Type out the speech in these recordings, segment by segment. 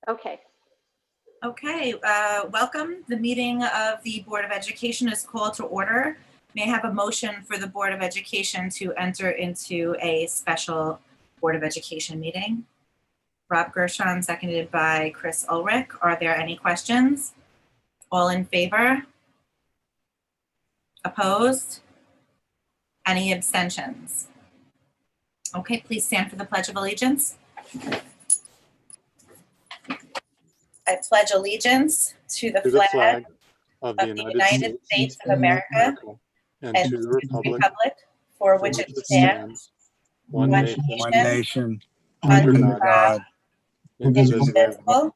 Okay. Okay, welcome. The meeting of the Board of Education is called to order. May I have a motion for the Board of Education to enter into a special Board of Education meeting? Rob Gershon, seconded by Chris Ulrich. Are there any questions? All in favor? Opposed? Any abstentions? Okay, please stand for the Pledge of Allegiance. I pledge allegiance to the flag of the United States of America and to the republic for which it stands, one nation, under God, God, indivisible,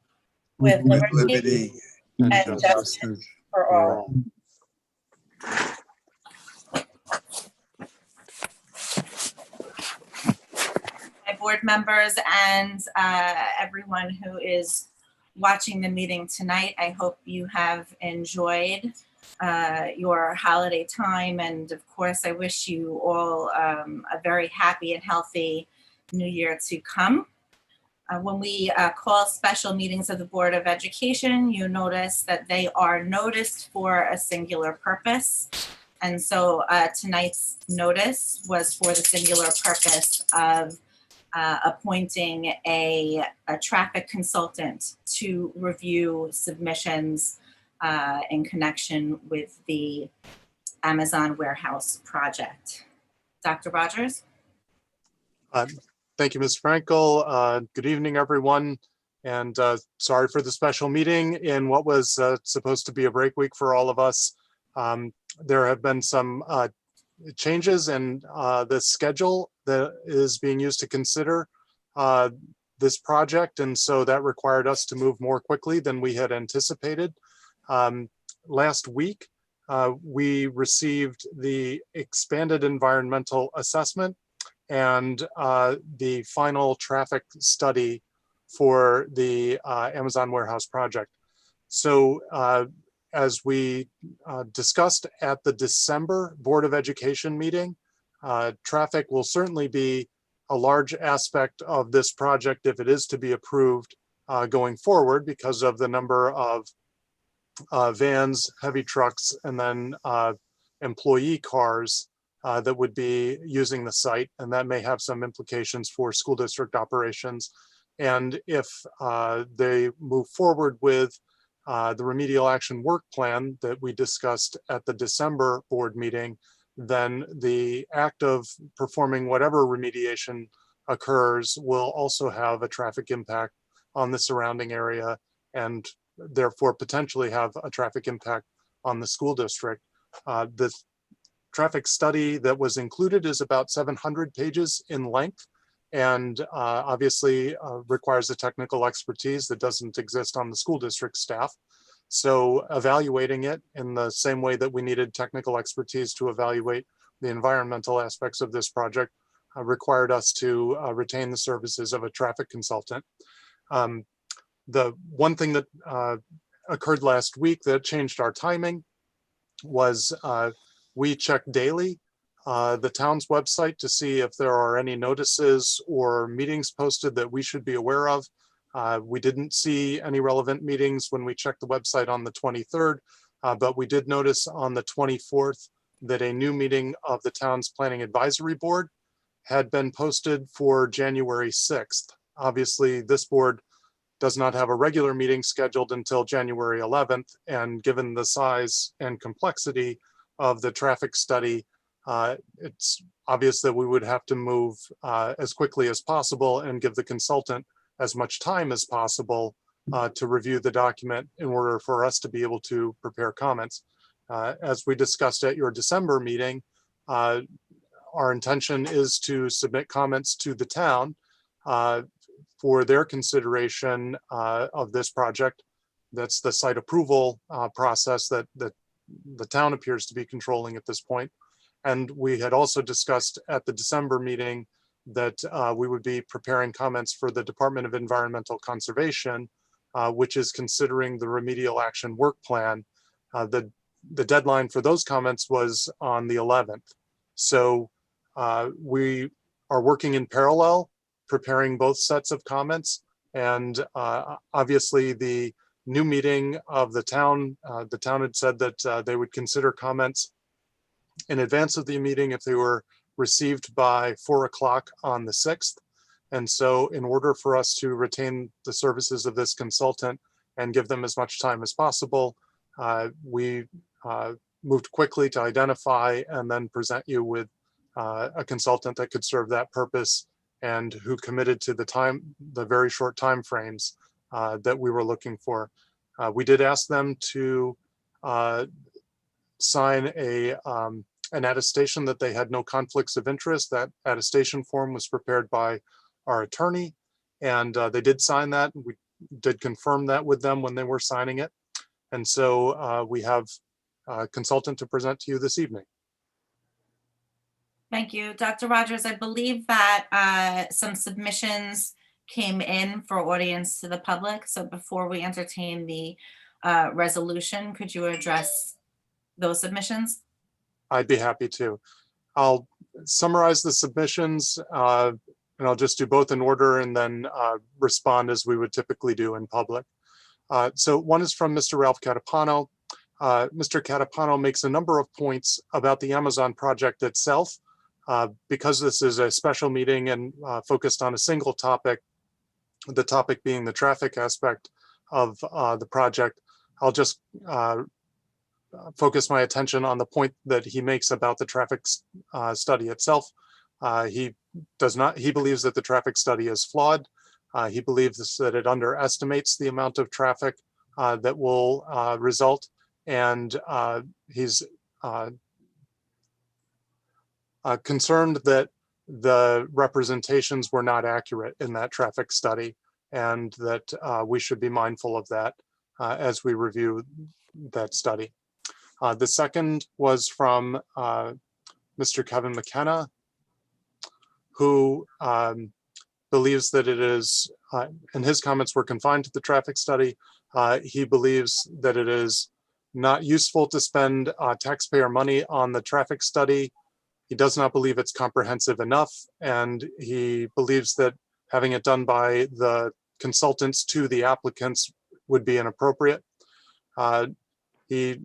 with with liberty liberty and and justice justice for for all. all. My board members and everyone who is watching the meeting tonight, I hope you have enjoyed your holiday time, and of course I wish you all a very happy and healthy new year to come. When we call special meetings of the Board of Education, you notice that they are noticed for a singular purpose. And so tonight's notice was for the singular purpose of appointing a traffic consultant to review submissions in connection with the Amazon warehouse project. Dr. Rogers? Thank you, Ms. Frankel. Good evening, everyone. And sorry for the special meeting in what was supposed to be a break week for all of us. There have been some changes in the schedule that is being used to consider this project. And so that required us to move more quickly than we had anticipated. Last week, we received the expanded environmental assessment and the final traffic study for the Amazon warehouse project. So as we discussed at the December Board of Education meeting, traffic will certainly be a large aspect of this project if it is to be approved going forward because of the number of vans, heavy trucks, and then employee cars that would be using the site, and that may have some implications for school district operations. And if they move forward with the remedial action work plan that we discussed at the December board meeting, then the act of performing whatever remediation occurs will also have a traffic impact on the surrounding area and therefore potentially have a traffic impact on the school district. The traffic study that was included is about 700 pages in length and obviously requires a technical expertise that doesn't exist on the school district staff. So evaluating it in the same way that we needed technical expertise to evaluate the environmental aspects of this project required us to retain the services of a traffic consultant. The one thing that occurred last week that changed our timing was we check daily the town's website to see if there are any notices or meetings posted that we should be aware of. We didn't see any relevant meetings when we checked the website on the 23rd, but we did notice on the 24th that a new meeting of the town's planning advisory board had been posted for January 6th. Obviously, this board does not have a regular meeting scheduled until January 11th, and given the size and complexity of the traffic study, it's obvious that we would have to move as quickly as possible and give the consultant as much time as possible to review the document in order for us to be able to prepare comments. As we discussed at your December meeting, our intention is to submit comments to the town for their consideration of this project. That's the site approval process that the town appears to be controlling at this point. And we had also discussed at the December meeting that we would be preparing comments for the Department of Environmental Conservation, which is considering the remedial action work plan. The deadline for those comments was on the 11th. So we are working in parallel, preparing both sets of comments, And obviously the new meeting of the town had said that they would consider comments in advance of the meeting if they were received by 4 o'clock on the 6th. And so in order for us to retain the services of this consultant and give them as much time as possible, we moved quickly to identify and then present you with a consultant that could serve that purpose and who committed to the very short time frames that we were looking for. We did ask them to sign an attestation that they had no conflicts of interest. That attestation form was prepared by our attorney, and they did sign that. We did confirm that with them when they were signing it. And so we have a consultant to present to you this evening. Thank you. Dr. Rogers, I believe that some submissions came in for audience to the public. So before we entertain the resolution, could you address those submissions? I'd be happy to. I'll summarize the submissions and I'll just do both in order and then respond as we would typically do in public. So one is from Mr. Ralph Catapano. Mr. Catapano makes a number of points about the Amazon project itself. Because this is a special meeting and focused on a single topic, the topic being the traffic aspect of the project, I'll just focus my attention on the point that he makes about the traffic study itself. He believes that the traffic study is flawed. He believes that it underestimates the amount of traffic that will result, and he's concerned that the representations were not accurate in that traffic study, and that we should be mindful of that as we review that study. The second was from Mr. Kevin McKenna, who believes that it is, and his comments were confined to the traffic study. He believes that it is not useful to spend taxpayer money on the traffic study. He does not believe it's comprehensive enough, and he believes that having it done by the consultants to the applicants would be inappropriate. He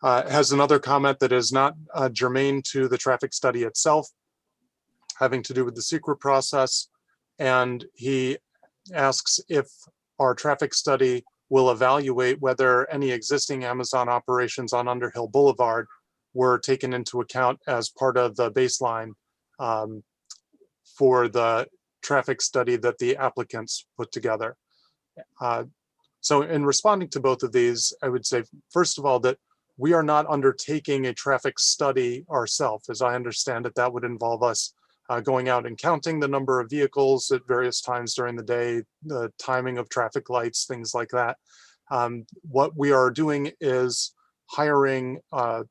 has another comment that is not germane to the traffic study itself, having to do with the secret process. And he asks if our traffic study will evaluate whether any existing Amazon operations on Underhill Boulevard were taken into account as part of the baseline for the traffic study that the applicants put together. So in responding to both of these, I would say, first of all, that we are not undertaking a traffic study ourselves. As I understand it, that would involve us going out and counting the number of vehicles at various times during the day, the timing of traffic lights, things like that. What we are doing is hiring a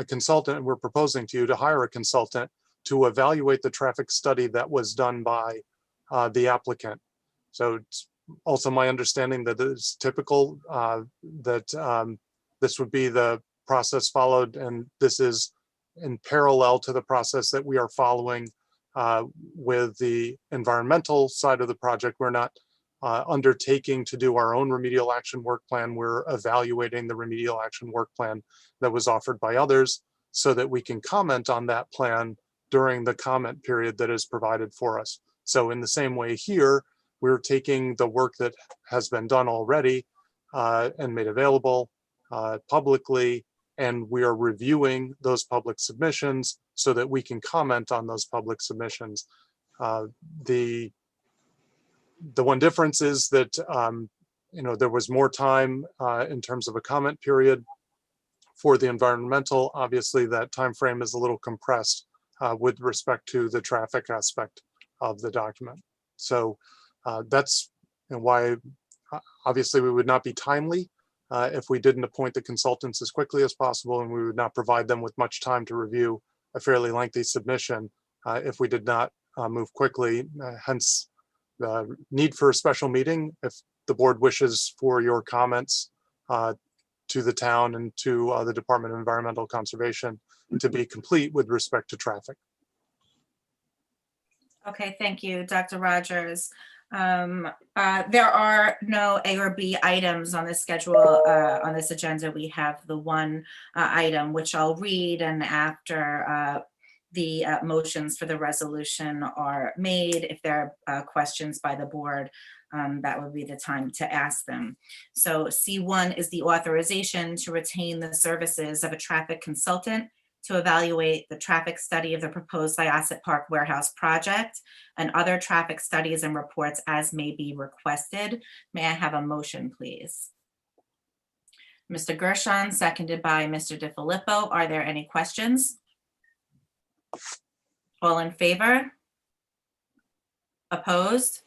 consultant, and we're proposing to you to hire a consultant to evaluate the traffic study that was done by the applicant. So it's also my understanding that it's typical that this would be the process followed, and this is in parallel to the process that we are following with the environmental side of the project. We're not undertaking to do our own remedial action work plan. We're evaluating the remedial action work plan that was offered by others so that we can comment on that plan during the comment period that is provided for us. So in the same way here, we're taking the work that has been done already and made available publicly, and we are reviewing those public submissions so that we can comment on those public submissions. The one difference is that there was more time in terms of a comment period for the environmental. Obviously, that time frame is a little compressed with respect to the traffic aspect of the document. So that's why obviously we would not be timely if we didn't appoint the consultants as quickly as possible, and we would not provide them with much time to review a fairly lengthy submission if we did not move quickly. Hence the need for a special meeting if the board wishes for your comments to the town and to the Department of Environmental Conservation to be complete with respect to traffic. Okay, thank you, Dr. Rogers. There are no A or B items on the schedule, on this agenda. We have the one item which I'll read, and after the motions for the resolution are made, if there are questions by the board, that would be the time to ask them. So C1 is the authorization to retain the services of a traffic consultant to evaluate the traffic study of the proposed Syosset Park warehouse project and other traffic studies and reports as may be requested. May I have a motion, please? Mr. Gershon, seconded by Mr. DiFilippo. Are there any questions? All in favor? Opposed?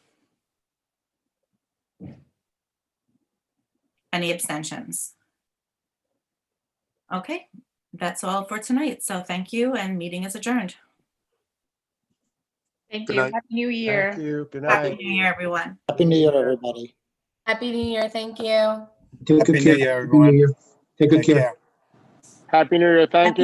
Any abstentions? Okay, that's all for tonight. So thank you, and meeting is adjourned. Thank Good you. night. Happy New Year. Thank you. Good Happy night. New Year, everyone. Happy New Year, everybody. Happy New Year. Thank you. Take Happy good New care. Year, Happy New everyone. Year. Take good Take care. care. Happy New Year. Thank you.